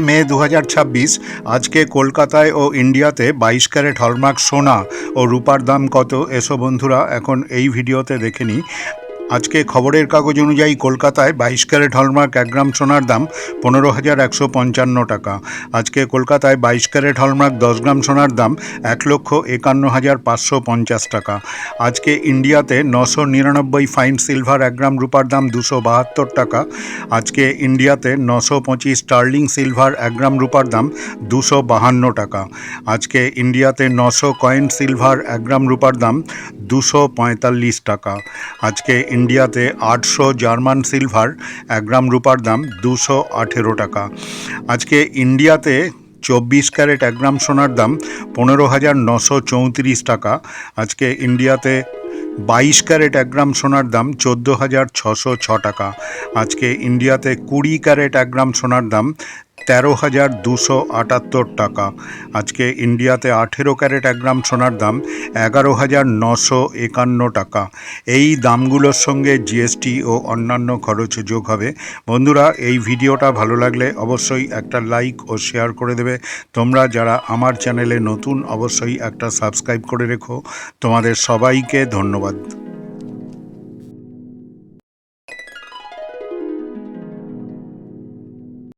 মে ২০২৬ আজকে কলকাতায় ও ইন্ডিয়াতে 22 ক্যারেট হলমার্ক সোনা ও রূপার দাম কত, এসো বন্ধুরা এখন এই ভিডিওতে দেখে নিই। আজকে খবরের কাগজ অনুযায়ী কলকাতায় 22 ক্যারেট হলমার্ক 1 গ্রাম সোনার দাম 15,155 টাকা। আজকে কলকাতায় 22 ক্যারেট হলমার্ক 10 গ্রাম সোনার দাম 1,51,550 টাকা। আজকে ইন্ডিয়াতে 999 ফাইন সিলভার 1 গ্রাম রূপার দাম 272 টাকা। আজকে ইন্ডিয়াতে 925 স্টার্লিং সিলভার 1 গ্রাম রূপার দাম 252 টাকা। আজকে ইন্ডিয়াতে 900 কয়েন সিলভার 1 গ্রাম রূপার দাম 245 টাকা। আজকে ইন্ডিয়াতে 800 জার্মান সিলভার 1 গ্রাম রূপার দাম 218 টাকা। আজকে ইন্ডিয়াতে 24 ক্যারেট 1 গ্রাম সোনার দাম 15,934 টাকা। আজকে ইন্ডিয়াতে 22 ক্যারেট 1 গ্রাম সোনার দাম 14,606 টাকা। আজকে ইন্ডিয়াতে 20 ক্যারেট 1 গ্রাম সোনার দাম 13,278 টাকা। আজকে ইন্ডিয়াতে 18 ক্যারেট 1 গ্রাম সোনার দাম 11,951 টাকা। এই দামগুলোর সঙ্গে জিএসটি ও অন্যান্য খরচ যোগ হবে। বন্ধুরা, এই ভিডিওটা ভালো লাগলে অবশ্যই একটা লাইক ও শেয়ার করে দেবে। তোমরা যারা আমার চ্যানেলে নতুন অবশ্যই একটা সাবস্ক্রাইব করে রেখো। তোমাদের সবাইকে ধন্যবাদ।